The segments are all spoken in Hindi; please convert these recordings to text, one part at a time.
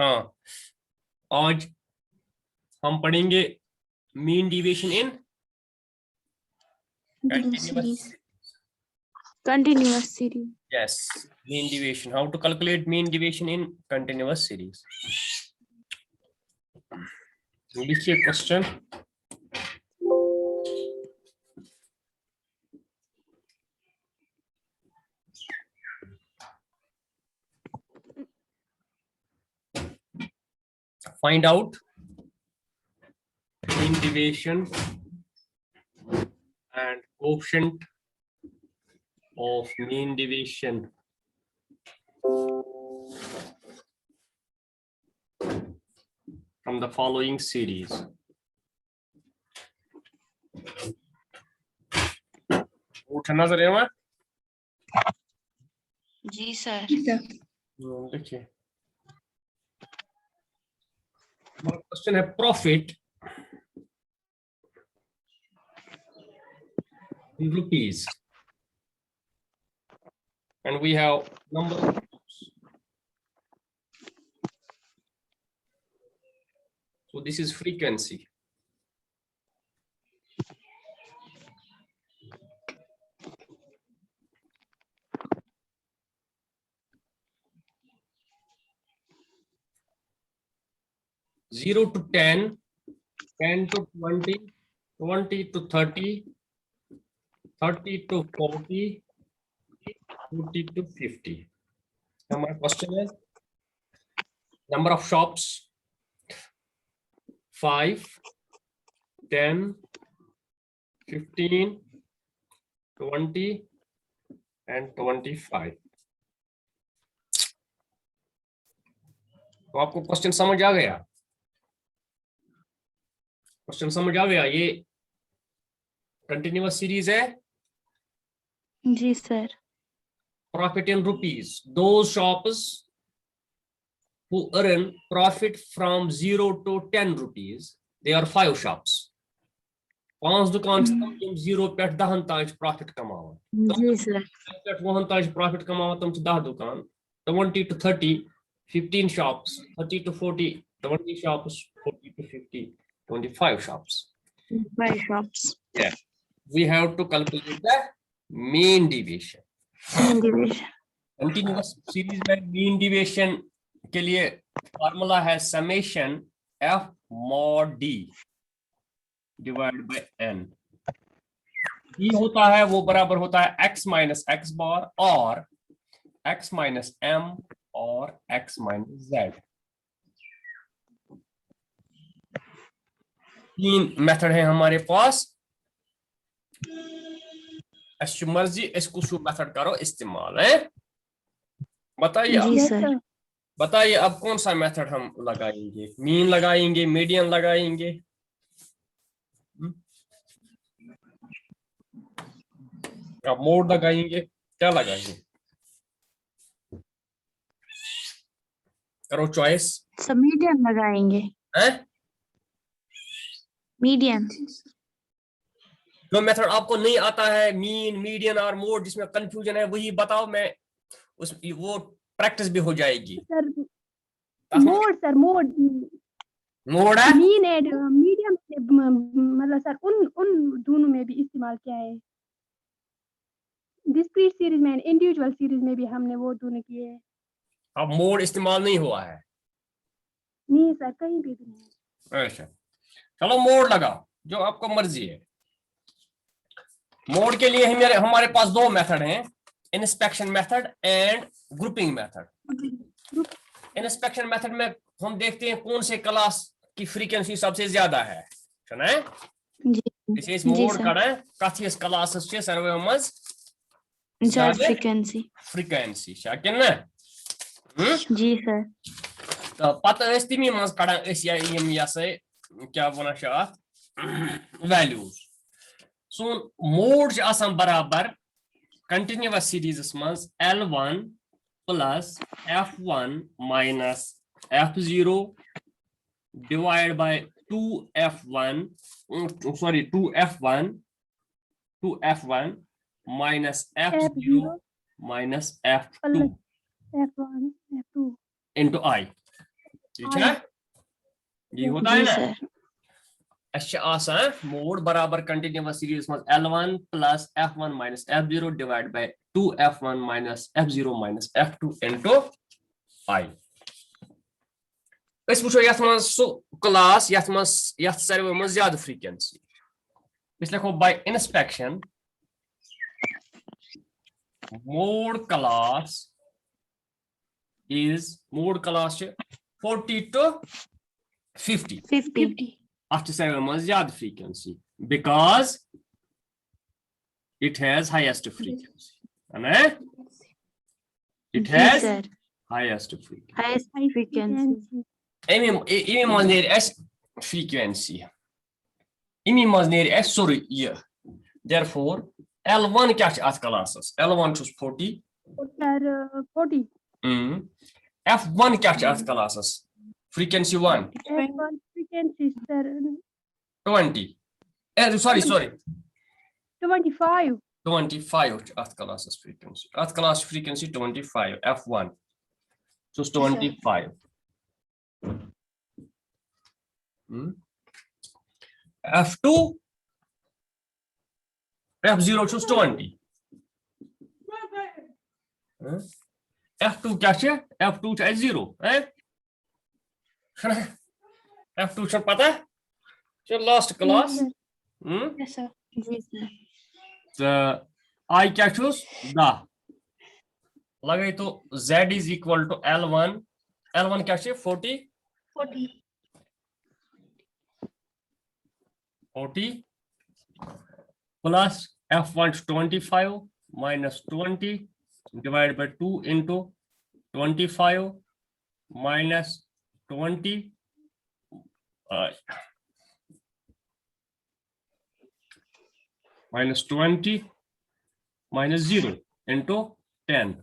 हाँ, आज हम पढ़ेंगे mean deviation in Continuous series. yes, mean deviation. How to calculate mean deviation in continuous series? Which a question? Find out mean deviation and coefficient of mean deviation from the following series. उठ नजर है वहाँ? जी सर। देखिए, हमारा क्वेश्चन है profit in rupees, and we have number of groups. So this is frequency. Zero to 10, 10 to 20, 20 to 30, 30 to 40, 40 to 50. Now my question is number of shops: 5, 10, 15, 20, and 25. तो आपको क्वेश्चन समझ आ गया? क्वेश्चन समझ आ गया? ये कंटिन्यूअस सीरीज है। जी sir. Profit in rupees. Those shops who earn profit from 0 to 10 rupees, they are 5 shops. 5 दुकान 0 पे 10 ताज प्रॉफिट कमावा। जी सर। 1 ताज प्रॉफिट कमावा तुम 10 दुकान। 20 to 30, 15 shops. 30 to 40, 20 shops. 40 to 50, 25 shops. 5 shops. Yeah. We have to calculate the mean deviation. Mean deviation. Continuous series में mean deviation के लिए फॉर्मूला है summation f mod d divided by n. d होता है वो बराबर होता है x minus x bar और x minus m और x minus z. 3 मेथड है हमारे पास। अच्छी मर्जी इसको शू मेथड करो इस्तेमाल है। बताइए बताइए अब कौन सा मेथड हम लगाएंगे? मीन लगाएंगे, मीडियन लगाएंगे? अब मोड लगाएंगे, क्या लगाएंगे? करो चॉइस। सब मीडियम लगाएंगे। मीडियम। जो मेथड आपको नहीं आता है, मीन, मीडियन और मोड, जिसमें कंफ्यूजन है, वही बताओ। मैं उस वो प्रैक्टिस भी हो जाएगी। सर मोड है मीन एंड मीडियम, मतलब सर उन दोनों में भी इस्तेमाल किया है। डिस्क्रीट सीरीज में, इंडिविजुअल सीरीज में भी हमने वो दोनों किए हैं। अब मोड इस्तेमाल नहीं हुआ है? नहीं सर, कहीं भी नहीं। अच्छा, चलो मोड लगाओ, जो आपको मर्जी है। मोड के लिए हमारे पास 2 मेथड हैं, inspection method and grouping method. Inspection method में हम देखते हैं कौन से क्लास की फ्रीक्वेंसी सबसे ज्यादा है। सुना है? जी मोड करें कथिस क्लास से सर्वे मज ज्यादा फ्रीक्वेंसी शाकिन ना। जी सर। तो पता है तमी मज कड़ान या से क्या वना वैल्यूज। सो मोड आसान बराबर कंटिन्यूअस सीरीज मज L1 plus F1 minus F0 divided by 2F1 minus F0 minus F2 F1 F2 into I. ठीक है, ये होता है जी ना। सर। अच्छा आसान मोड बराबर कंटिन्यूअस सीरीज में L1 plus F1 minus F0 divide by 2F1 minus F0 minus F2 into I। इस वुचो यथ मज सो क्लास यथ सर्वे मज ज्यादा फ्रीक्वेंसी, इस लिखो bye inspection mode class is mode class 40 to 50 after 7 months ज्यादा frequency because it has highest frequency, है ना? It जी has sir. highest frequency. Highest frequency. इमी मज नेर एस frequency, इमी मज नेर एस सोरे ये, therefore L1 क्या छ अथ क्लासस, L1 छुस 40, Sir, 40. F1 क्या छ अथ classes, frequency 1 F1 frequency, sir, 20, sorry 25. 25 अथ क्लासस frequency, अथ class frequency 25 F1 छुस 25, F2 F0 छुस 20, F2 क्या छ, F2 छ 0 है, F2 छ पता छ लास्ट क्लास, Yes, sir. जी सर। तो I क्या छुस 10 लगे तो Z is equal to L1, L1 क्या छ 40 plus F1 25 minus 20 divided by 2 into 25 minus 20 minus 20 minus 0 into 10,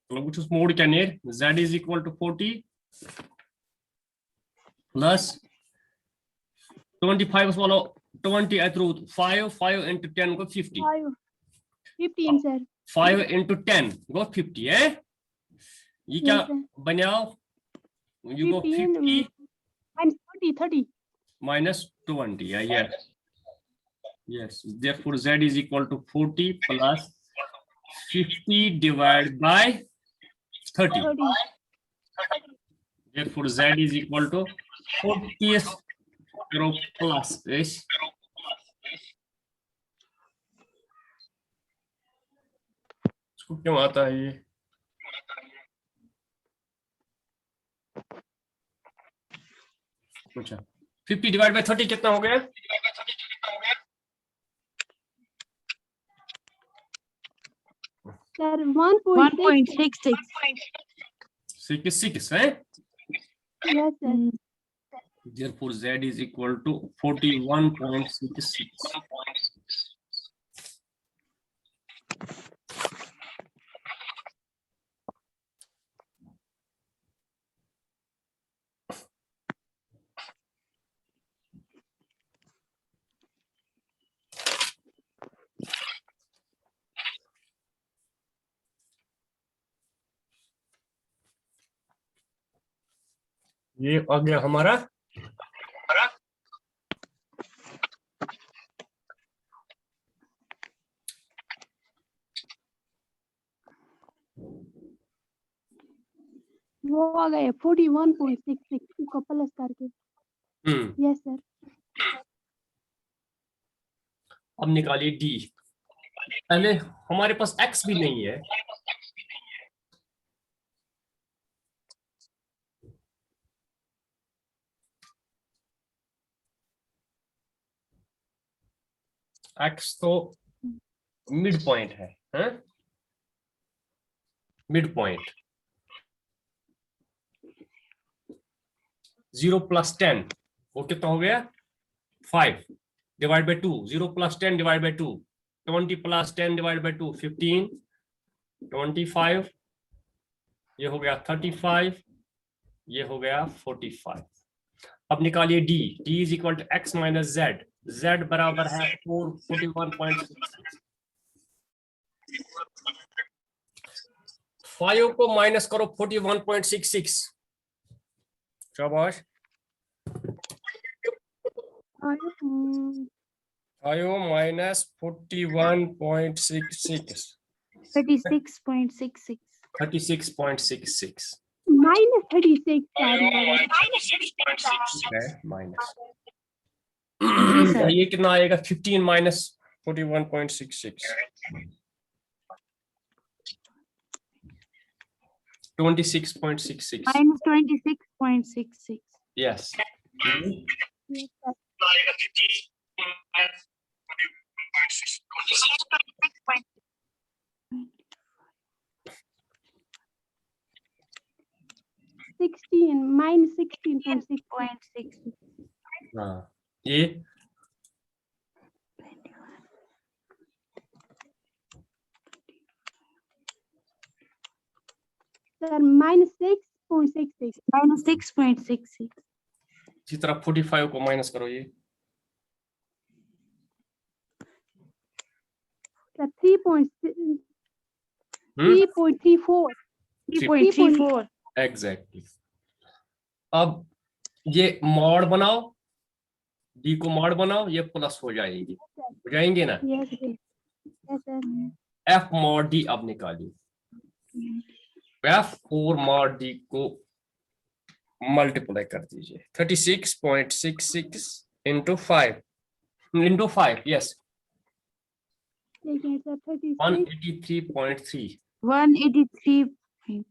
which is mode can add Z is equal to 40 plus 25 swallow 20 I through 5 into 10 go 50, 15, sir. 5 into 10 go 50 eh, ये क्या Yes, sir. बनाओ, you go 50 Minus 30. minus 20, yeah, yes, therefore Z is equal to 40 plus 50 divided by 30, therefore Z is equal to 40 plus this, इसको क्यों आता है ये, अच्छा 50 डिवाइड बाय 30 कितना हो गया, Sir, 1.66. 66 है, Yes, sir. therefore Z is equal to 41.66. ये आ गया हमारा वो आ गए 41.66 इसको प्लस करके। Yes sir. अब निकालिए डी, पहले हमारे पास एक्स भी नहीं है, एक्स तो मिड पॉइंट है, मिड पॉइंट 0 plus 10 वो कितना हो गया 5 divide by 2, 0 plus 10 divide bye 2, 20 plus 10 divide bye 2 15, 25, ये हो गया 35, ये हो गया 45। अब निकालिए D, D is equal to X minus Z, Z बराबर है 41.66, 5 को माइनस करो 41.66, शाबाश। आयो माइनस 41.66 36.66 36.66 -36 है माइनस। जी सर। ये कितना आएगा 15 माइनस 41.66 26.66 -26.66 यस। 16 -16.6 हाँ ये सर -6.66 -6.66 इसी तरह 45 को माइनस करो ये सर 3.34 3.34 एग्जैक्टली। अब ये मॉड बनाओ, डी को मॉड बनाओ, ये प्लस हो जाएंगे, हो जाएंगे ना। Yes sir F mod D अब निकालिए। एफ और मॉड डी को मल्टीप्लाई कर दीजिए 36.66 इंटू 5 यस देखिए सर 36 183.3 183.3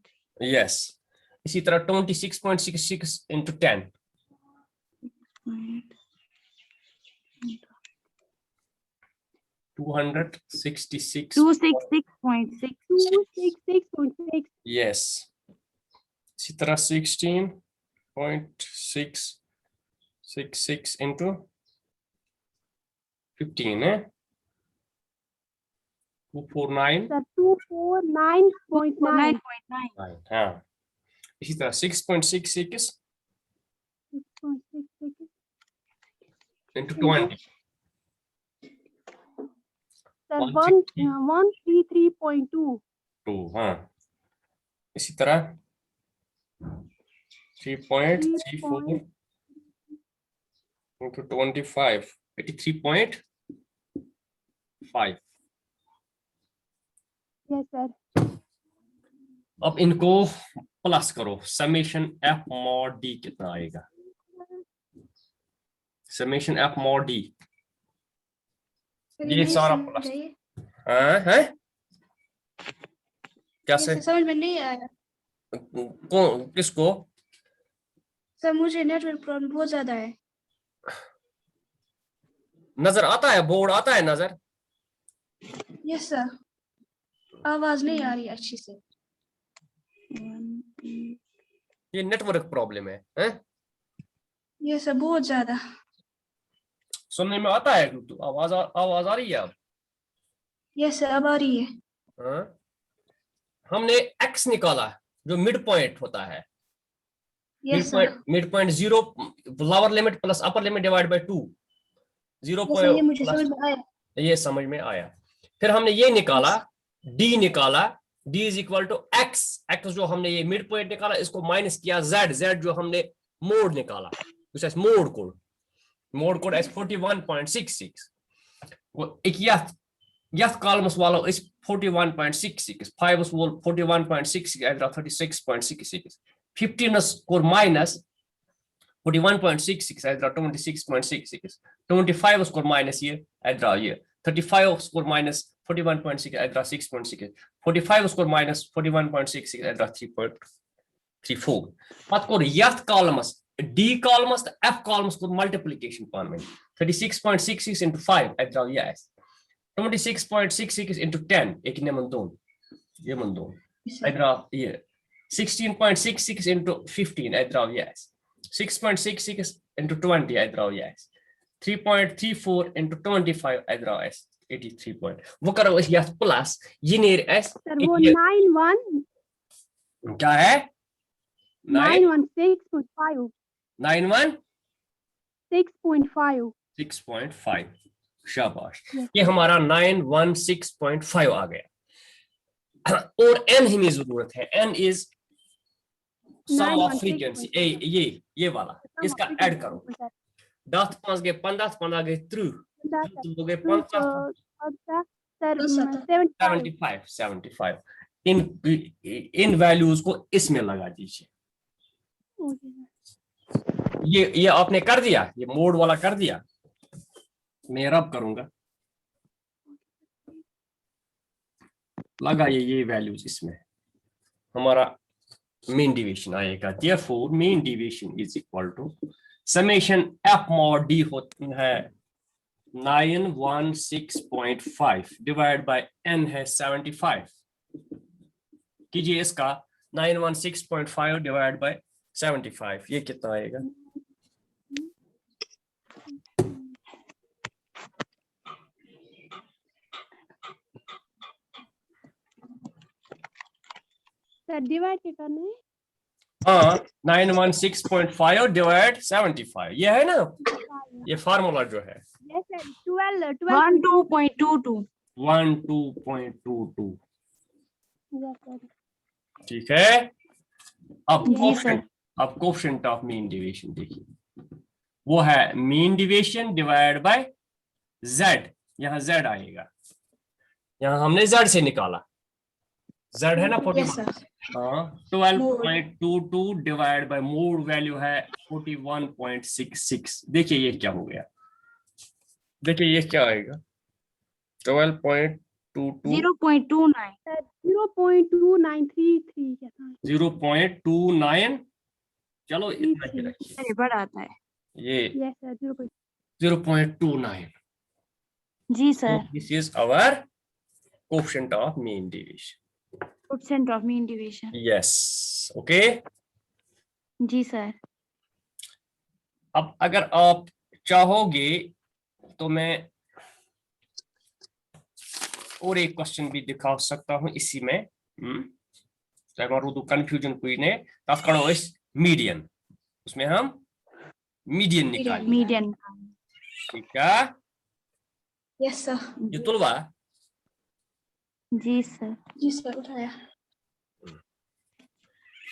यस। इसी तरह 26.66 इंटू 10 266 266.6 266.6 यस। इसी तरह 16.666 इंटू 15 है 249 सर 249.9 हाँ। इसी तरह 6.66 इंटू 20 सर 133.2 हाँ। इसी तरह 3.34 इंटू 25 83.5 यस सर अब इनको प्लस करो, समेशन एफ मॉड डी कितना आएगा? समेशन एफ मॉड डी ये सारा प्लस है कैसे? समझ में नहीं आया कौन किसको? सर, मुझे नेटवर्क प्रॉब्लम बहुत ज्यादा है। नजर आता है, बोर्ड आता है नजर? यस सर, आवाज नहीं आ रही अच्छी से। ये नेटवर्क प्रॉब्लम है, हैं? यस सर, बहुत ज्यादा। सुनने में आता है तो आवाज आ रही है अब? यस सर, अब आ रही है। हाँ? हमने x निकाला जो मिड पॉइंट होता है। Yes sir, mid point 0 lower limit plus upper limit divide by 2 0 ये मुझे समझ में आया। ये समझ में आया। फिर हमने ये निकाला d निकाला, d is equal to x जो हमने ये मिड पॉइंट निकाला इसको माइनस किया z जो हमने मोड निकाला, मोड कोड एस 41.66 वो एक यथ कॉलम्स वाला इस 41.66 5 was 41.66 and 36.66 15 score minus 41.66 and 26.66 25 score minus ये एंड ये 35 score minus 41.6 and 6.6 45 score minus 41.66 and 3.34 बात को यथ columns D columns the F columns को multiplication पान में 36.66 into 5 एंड yes 26.66 into 10 एक ने मंदों ये मंदों एड्रा ये 16.66 into 15 एड्रा yes 6.66 into 20 एड्रा yes 3.34 into 25 एड्रा yes 83 point वो करो इस यस प्लस ये नेर एस सर वो 91 क्या है 916.5 91 6.5 6.5 शाबाश ये हमारा 916.5 आ गया। और n हमें जरूरत है, n is sum of 916.5 frequency ये वाला इसका ऐड करो 10 5 गए 15 15 गए 30 30 गए 50 75 इन वैल्यूज को इसमें लगा दीजिए। ये आपने कर दिया, ये मोड वाला कर दिया। मैं रब करूंगा, लगाइए ये वैल्यूज इसमें, हमारा मीन डिवीजन आएगा। Therefore mean division is equal to summation F mod D होता है 916.5 डिवाइड बाय n है 75। कीजिए इसका 916.5 डिवाइड बाय 75, ये कितना आएगा? सर डिवाइड क्या करना है? हाँ 916.5 डिवाइड 75, ये है ना, ये फार्मूला जो है यस सर 12 12.22 12.22। यस सर ठीक है। अब जी कोफिशिएंट, अब कोफिशिएंट ऑफ मीन डिवीजन देखिए, वो है mean division divide by z। यहाँ z आएगा, यहाँ हमने z से निकाला, z है ना 41। Yes sir. हाँ 12.22 डिवाइड बाय मोड वैल्यू है 41.66। देखिए ये क्या हो गया, देखिए ये क्या आएगा 12.22 0.29 सर 0.2933 क्या था? 0.29। चलो इतना ही रखिए, अरे बड़ा आता है। ये यस सर 0.29। जी सर। This is our coefficient of mean division. Coefficient of mean division. Yes okay. जी सर। अब अगर आप चाहोगे तो मैं और एक क्वेश्चन भी दिखा सकता हूं इसी में। कंफ्यूजन कोई ने तब करो इस मीडियन, उसमें हम मीडियन निकालेंगे। मीडियन। ठीक है, यस सर। ये तुलवा। जी सर। जी सर उठाया।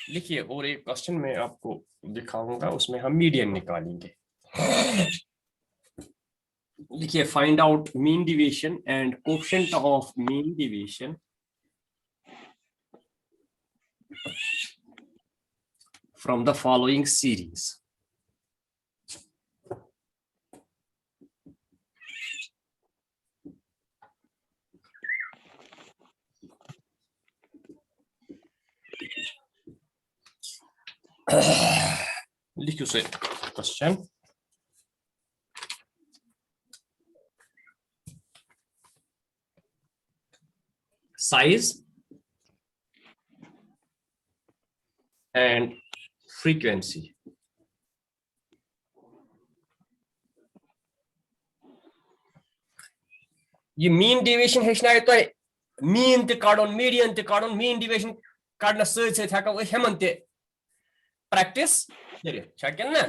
लिखिए और एक क्वेश्चन मैं आपको दिखाऊंगा, उसमें हम मीडियन निकालेंगे। लिखिए find out mean division and coefficient of mean division from the following series. लिखिए उसे क्वेश्चन। Size and frequency. ये मीन डिवीजन हेचनाय तो मीन ते काडन मीडियन ते काडन मीन डिवीजन काडना सहित हेको हेमन ते प्रैक्टिस करिए छकन ना।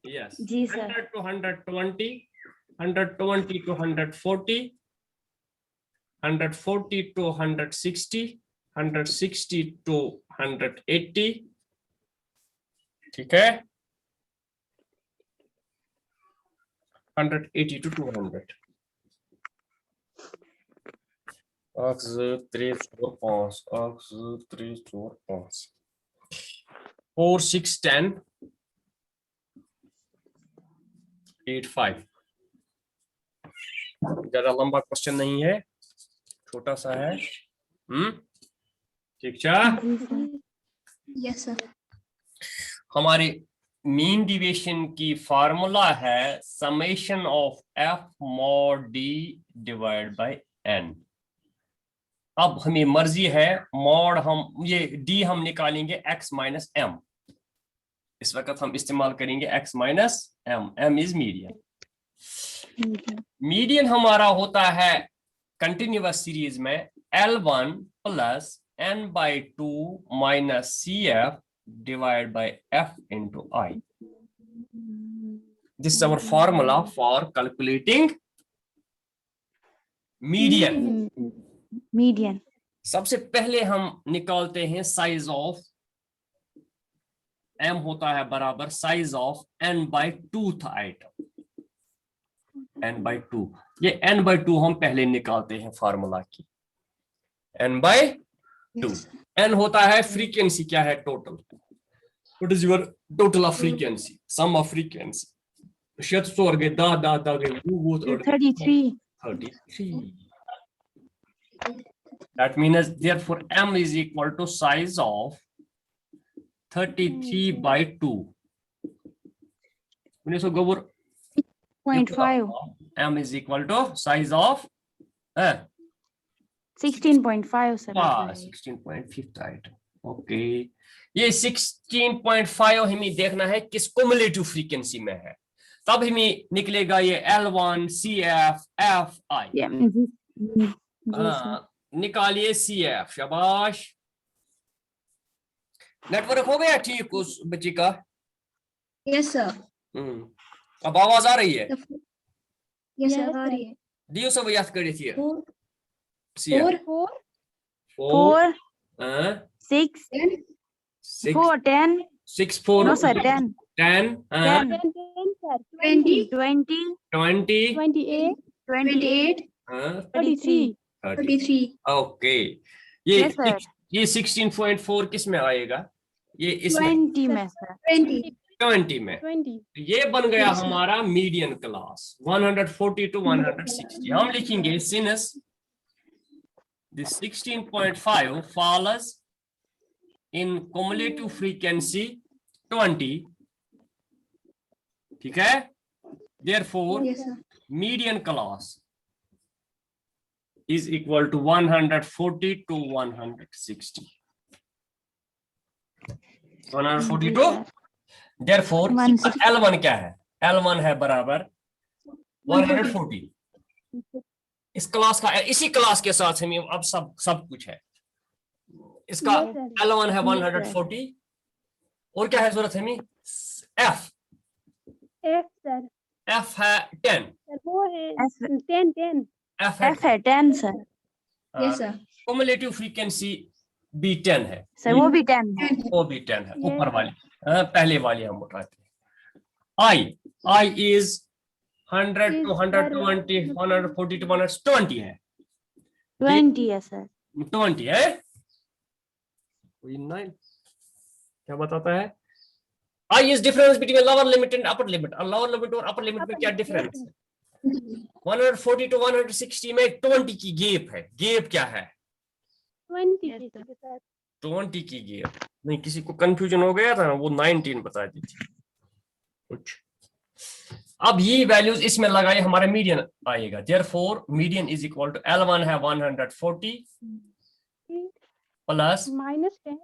यस जी sir. 100 to 120, 120 to 140, 140 to 160, 160 to 180। ठीक है, 180 to 200। 1 2 3 4 5 1 2 3 4 5 4 6 10 8 5। ज्यादा लंबा क्वेश्चन नहीं है, छोटा सा है। ठीक है। Yes sir. हमारे मीन डिवीजन की फार्मूला है summation of F mod D divide by N. अब हमें मर्जी है मॉड, हम ये डी हम निकालेंगे x माइनस एम। इस वक्त हम इस्तेमाल करेंगे x minus M. M is median. Median हमारा होता है कंटिन्यूअस सीरीज में L1 plus n/2 minus CF divided by f into I. This is our formula for calculating median. Median. सबसे पहले हम निकालते हैं साइज ऑफ m होता है बराबर size of n/2th item, n/2। ये n/2 हम पहले निकालते हैं फार्मूला की, n/2। n होता है फ्रीक्वेंसी, क्या है total, what is your total of frequency, sum of frequency. 74 गए, 10 गए, वो 33. 33। That means therefore m is equal to size of 33/2. So go over 0.5. m is equal to size of 16.5 sir. 16.5 item. Okay, ये 16.5 हमें देखना है किस cumulative frequency में है, तब हमें निकलेगा ये L1 CF FI। Yeah. जी sir. निकालिए CF, शाबाश। नेटवर्क हो गया ठीक उस बच्ची का? Yes sir. अब आवाज आ रही है? यस सर, आ रही है। दियो सब याद करी थी। 4 CF 4 6 6 4 10. 6 4 No sir, 10. 10 10 10 sir, 20 20 20 28 28 33. 33। Okay, ये Yes, sir. ये 16.4 किस में आएगा? ये इसमें 20 में sir. 20 20 में। 20 ये बन गया Yes, sir. हमारा मीडियन क्लास 140 to 160। हम लिखेंगे सिनस this 16.5 falls in cumulative frequency 20, ठीक है? Therefore yes sir. median class is equal to 140 to 160। 140 to, therefore 160. L1 क्या है? L1 है बराबर 140। इस क्लास का, इसी क्लास के साथ हमें अब सब कुछ है। इसका Yes, sir. L1 है Yes, 140 और क्या है जरूरत हमें? F F sir, F है 10, sir वो है F 10 F है F है 10 sir. Yes sir. cumulative frequency भी 10 है, सर वो भी 10 है. वो भी 10 है, Yes. ऊपर वाली पहले वाली हम उठाते हैं। I is 100 to 120 140 to 120 है, 20 है sir. 20 है। 9 क्या बताता है? I is difference between lower limit and upper limit। और lower limit और upper limit में क्या डिफरेंस है? 140 to 160 में 20 की गैप है। गैप क्या है? 20 Yes, sir. sir, 20 की गैप। नहीं, किसी को कंफ्यूजन हो गया था ना, वो 19 बता दी थी कुछ। अब ये वैल्यूज इसमें लगाए, हमारा मीडियन आएगा। Therefore median is equal to L1 है 140 प्लस -10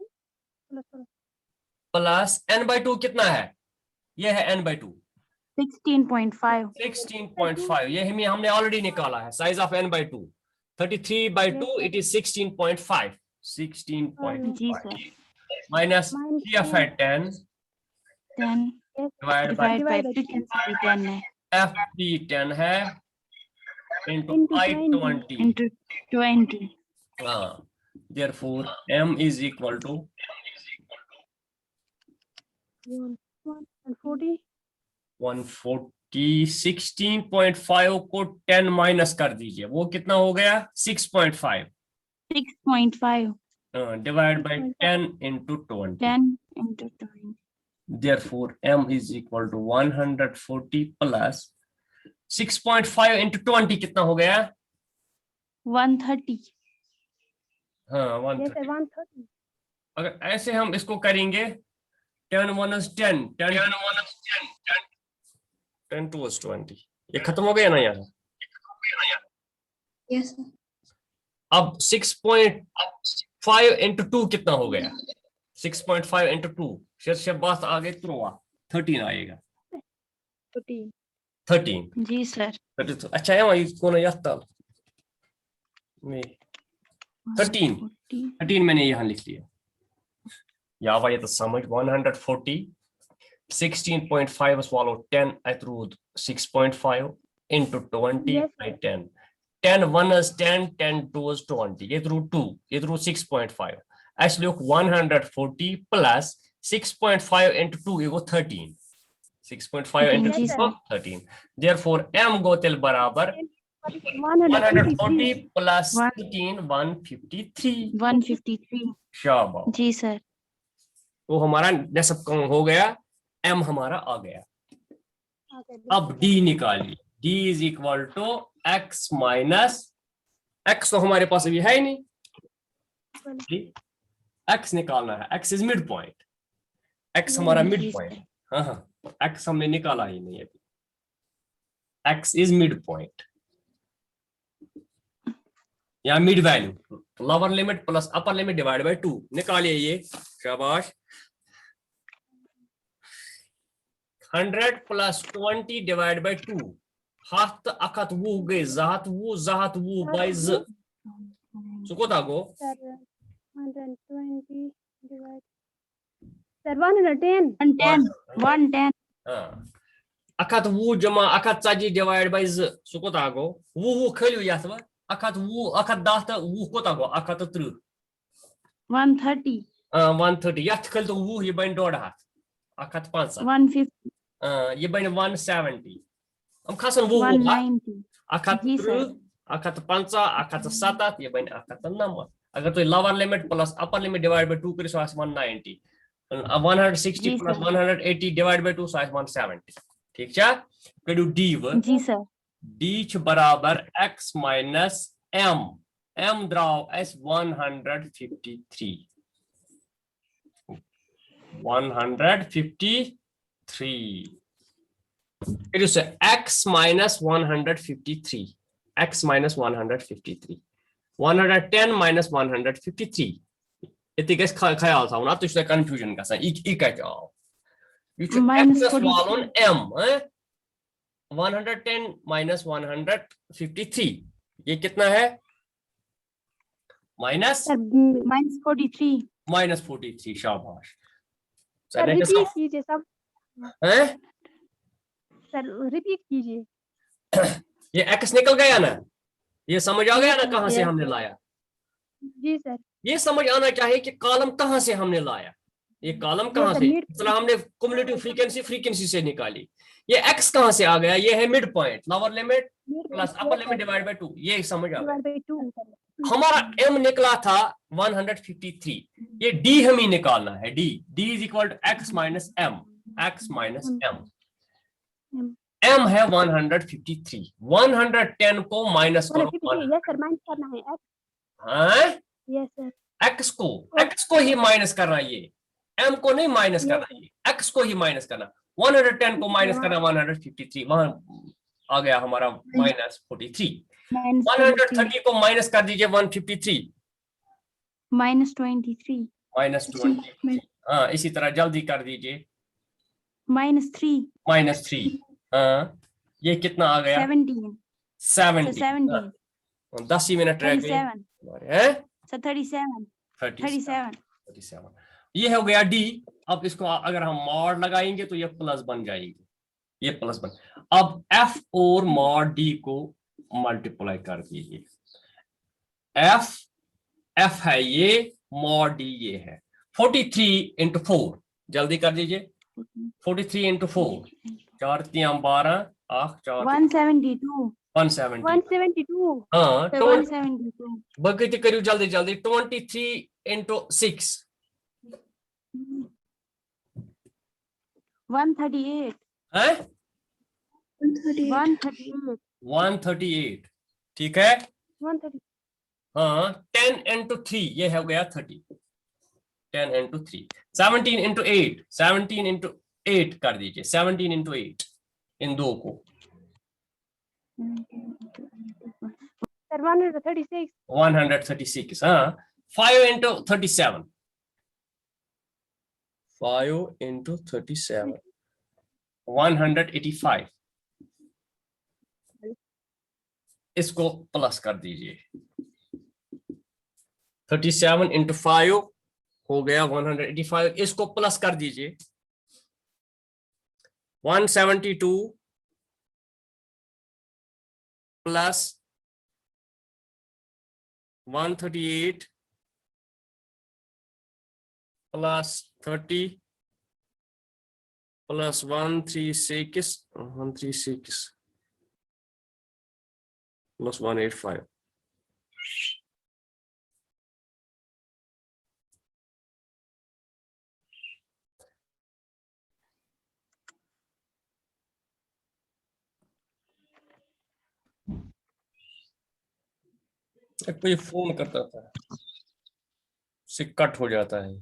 प्लस n/2 कितना है? ये है n/2 16.5. 16.5। ये हमने ऑलरेडी निकाला है, size of n/2 33/2 it is 16.5। 16.5 जी सर. माइनस CF है 10 10 divide by divided by frequency भी 10 है. F भी 10 है into Into I 20 20। Into 20. Therefore M is equal to 140 140। 16.5 को 10 माइनस कर दीजिए, वो कितना हो गया? 6.5 6.5. Divide by 10 into 20। 10 into 20. Therefore M is equal to 140 plus 6.5 into 20 कितना हो गया? 130. हाँ, yes 130। sir 130 अगर ऐसे हम इसको करेंगे 10 1 is 10 10 10 2 is 20, ये खत्म हो गया ना यहाँ? Yes sir. अब 6.5 into 2 कितना हो गया? 6.5 into 2 शेर बात आ गई, 13 आएगा। 13 जी सर. 32 अच्छा है वही कौन यात्ता में 13 मैंने यहाँ लिख लिया। या भाई तो समझ 140 16.5 swallow 10 I threw 6.5 into 20 Yes, by 10 10 1 is 10 10 2 is 20 ये through 2 ये through 6.5 actually 140 plus 6.5 into 2 equal 13. 6.5 into 2 जी सर। equal 13. Therefore, m गोतिल बराबर 123 140 plus One- 13 153. 153 शाबाश। जी सर। तो हमारा नस्ब कम हो गया, m हमारा आ गया। अब d निकालिए, d is equal to x minus, x तो हमारे पास अभी है ही नहीं, x निकालना है, x is mid point, x हमारा मिड जी पॉइंट। सर। हाँ हाँ, x हमने निकाला ही नहीं अभी, x इज मिड पॉइंट या mid value, lower limit plus upper limit divide by 2 निकालिए ये, शाबाश। 100 प्लस 20 डिवाइड बाय 2 हत अकत वो गए जहत वो बाय ज सुकोता गो सर 120 डिवाइड सर 110 110 हाँ, अकत वो जमा अकत 40 डिवाइड बाय ज सुकोता गो वो खलियो यत व अकत वो अकत 10 तो वो कोता गो अकत 30 130 130 यत खल तो वो ये बन 1.5 अकत 5 150 ये बन 170 हम खसन वो 190 अकत जी 30 सर। अकत 5 अकत 7 ये बन अकत 9 अगर तो lower limit plus upper limit divide by 2 करिस 190 160 जी प्लस सर। 180 डिवाइड बाय 2 170 ठीक है। करू d व जी सर। d छ बराबर x minus m, m द्राव s 153 फिर उसे x minus 153 x minus 153 110 minus 153 इतनी कैसे ख्याल था ना तो इससे कंफ्यूजन का सही ई क्या जाओ ये Minus x 43 वालों m 110 माइनस 153 ये कितना है माइनस सर -43 43 शाबाश सर रिपीट कीजिए सब हैं सर रिपीट कीजिए ये x निकल गया ना, ये समझ आ गया ना कहां से Yes. हमने लाया, जी सर ये समझ आना चाहिए कि कॉलम कहां से हमने लाया, ये कॉलम कहां sir, से mid- मतलब हमने क्युमुलेटिव फ्रीक्वेंसी से निकाली, ये x कहां से आ गया, ये है mid point lower limit plus upper limit divide by 2 ये समझ आ गया। डिवाइड बाय 2 हमारा m निकला था 153, ये d हमें निकालना है, d is equal to x minus m, x minus m, m है 153, 110 को माइनस करो 150 यस सर माइनस करना है हाँ यस सर x को ही माइनस करना, ये m को नहीं माइनस करना, ये x को ही माइनस करना, 110 को माइनस करना 153 वहां आ गया हमारा माइनस 43, 130 को माइनस कर दीजिए 153 -23 माइनस 20, हाँ इसी तरह जल्दी कर दीजिए -3 -3, हाँ ये कितना आ गया 17 70, 17 10 ही मिनट रह गए 37 37 ये हो गया d। अब इसको अगर हम मॉड लगाएंगे तो ये प्लस बन जाएगी, ये प्लस बन, अब f और मॉड d को मल्टीप्लाई कर दीजिए, f है ये, मॉड d ये है, 43 इंटू 4 जल्दी कर दीजिए, 43 इंटू 4 4 3 12 8 4 172 170 172 हाँ 172 बगैती करियो जल्दी जल्दी, 23 इंटू 6 138 है 138 138 ठीक है, 130 हाँ 10 इंटू 3 ये हो गया 30, 10 इंटू 3 17 इंटू 8 17 इंटू 8 कर दीजिए, 17 इंटू 8 इन दो को सर 136 136 हाँ 5 इंटू 37 5 इंटू 37 185 इसको प्लस कर दीजिए, 37 इंटू 5 हो गया 185, इसको प्लस कर दीजिए 172 प्लस 138 प्लस 30 plus 136 plus 185. कोई फोन करता था, से कट हो जाता है।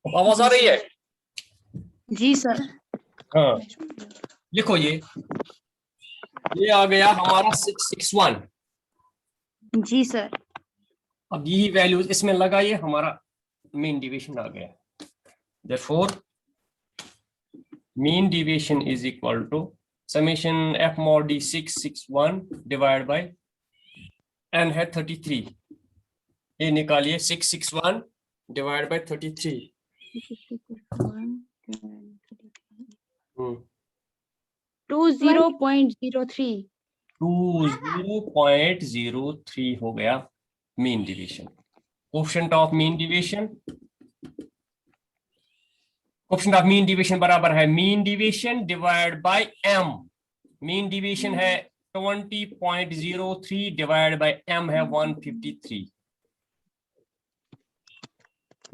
अब आवाज आ रही है? जी सर। हाँ, लिखो ये आ गया हमारा 661। जी सर। अब यही वैल्यूज इसमें लगाइए, हमारा मीन डिवीजन आ गया। Therefore, mean deviation is equal to summation f mod d 661 divided by n है 33। ये निकालिए 661 divided by 33। 20.03। 20.03 हो गया mean division. Coefficient of mean division बराबर है mean division divide by m। Mean division है 20.03 डिवाइड बाय m है 153।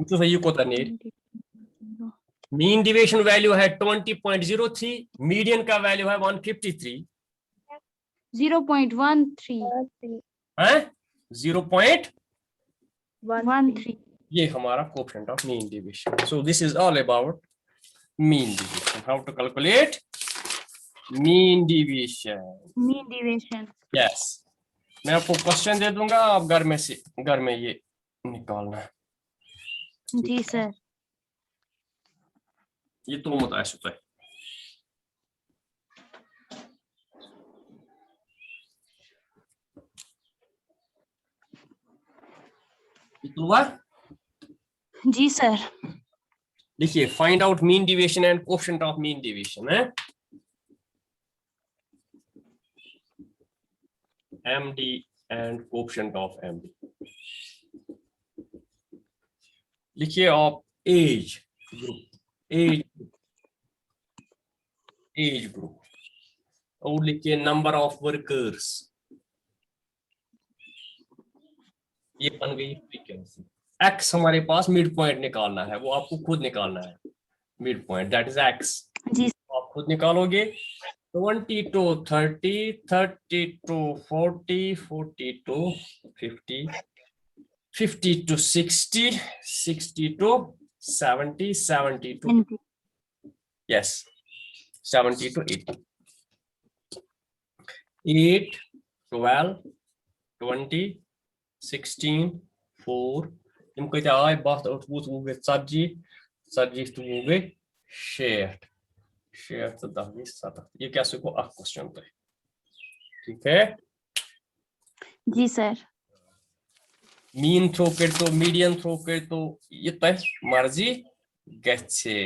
तो सही को तनीर मीन डिवीजन वैल्यू है 20.03, मीडियन का वैल्यू है 153। 0.13 है 0.13। 13। ये हमारा coefficient of mean division. So this is all about mean division, how to calculate mean division. Yes, मैं आपको क्वेश्चन दे दूंगा, आप घर में ये निकालना है। जी सर। ये तो मत ऐसा है। जी सर। देखिए, find out mean division and coefficient of mean division है MD and coefficient of MD। लिखिए आप एज ग्रुप और लिखिए नंबर ऑफ वर्कर्स। ये बन गई फ्रीक्वेंसी। एक्स हमारे पास मिड पॉइंट निकालना है, वो आपको खुद निकालना है। Mid point that is x. जी आप खुद निकालोगे। 20 to 30, 30 to 40, 40 to 50, 50 to 60, 60 to 70, 70 to yes 70 to 80, 8, 12, 20, 16, 4 यम कत आय 28, 29, 40, 40, 60, 60, 10, 7। ये क्या सको अख क्वेश्चन तो ठीक है। जी सर। मीन थ्रो कर तो मीडियन थ्रो कर तो ये तह मर्जी गच्छे।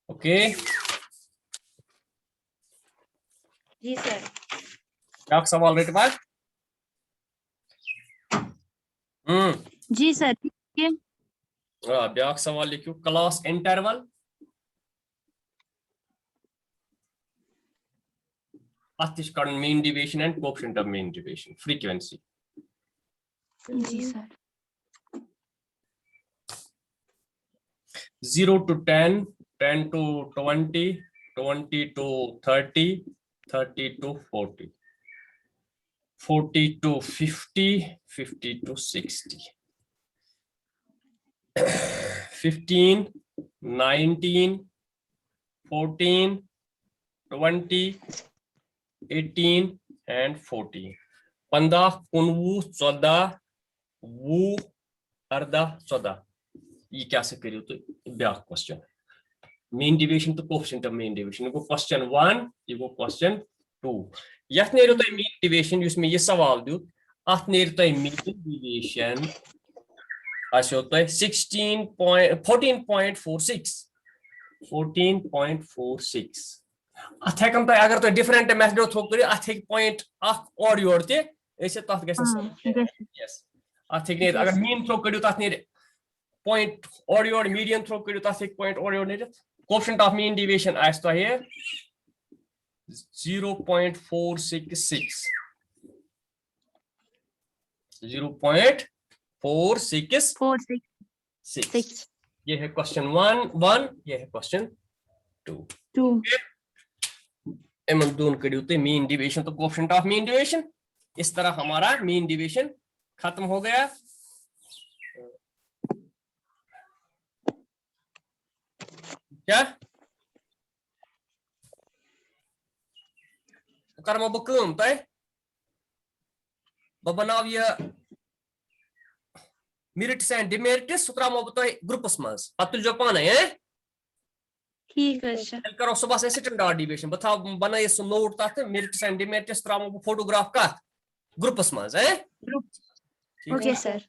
ओके जी सर। क्या सवाल रेट बात? जी सर। ब्याक सवाल लिखियो क्लास इंटरवल अतिश कर mean division and coefficient of mean division frequency. जी sir. 0 to 10, 10 to 20, 20 to 30, 30 to 40, 40 to 50, 50 to 60, 15, 19, 14, 20, 18 and 14, 15, 19, 14, 20, 18, 14। ये क्या से करियो तो ब्याक क्वेश्चन मीन डिवीजन तो कोएफिशिएंट ऑफ मीन डिवीजन को क्वेश्चन 1 ये को क्वेश्चन 2 यथ नेरो तो मीन डिवीजन युस में ये सवाल दियो अथ नेरो तो मीन डिवीजन आसो तो 14.46 अथ हेकम तो अगर तो डिफरेंट मेथड थ्रो करियो अथ हेक पॉइंट अख और योर ते ऐसे तथ गस यस अथ हेक अगर मीन थ्रो करियो तथ नेर point audio median throw करियो ता एक point audio नेरित coefficient of mean deviation ice तो है 0.466 0.466 466 ये है क्वेश्चन 1 ये है क्वेश्चन 2 एमन दोन करियो ते मीन डिविएशन तो कोएफिशिएंट ऑफ मीन डिविएशन इस तरह हमारा मीन डिविएशन खत्म हो गया। क्या कर्म बकम तय बनाव ये मेरिट्स एंड डिमेरिट्स सुत्रामो तय ग्रुपस मज अतुल जो पाने है ठीक है सर तेल करो सुबह से स्टैंडर्ड डिविएशन बता बनाए सो नोट ताते मेरिट्स एंड डिमेरिट्स त्रामो फोटोग्राफ का ग्रुपस मज है ग्रुप ओके सर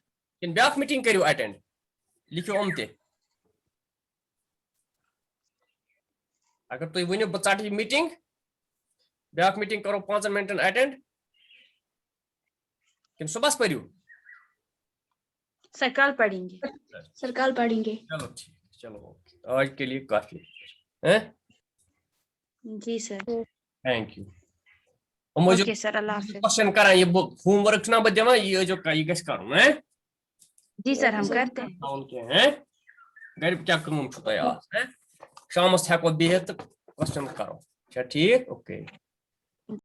इन ब्याक मीटिंग करियो अटेंड लिखियो ओमते अगर तो वनियो बचाटी मीटिंग ब्याक मीटिंग करो 5 मिनट अटेंड किन सुबह पढ़ियो सर कल पढ़ेंगे सर कल पढ़ेंगे। चलो ठीक चलो आज के लिए काफी है जी सर थैंक यू और मुझे ओके सर अल्लाह हाफिज क्वेश्चन करा ये होमवर्क ना बदेवा ये जो का ये गस करूं है जी सर हम करते हैं टाउन के हैं घर क्या करूं छुटा यार है शाम से को बिहत क्वेश्चन करो अच्छा ठीक ओके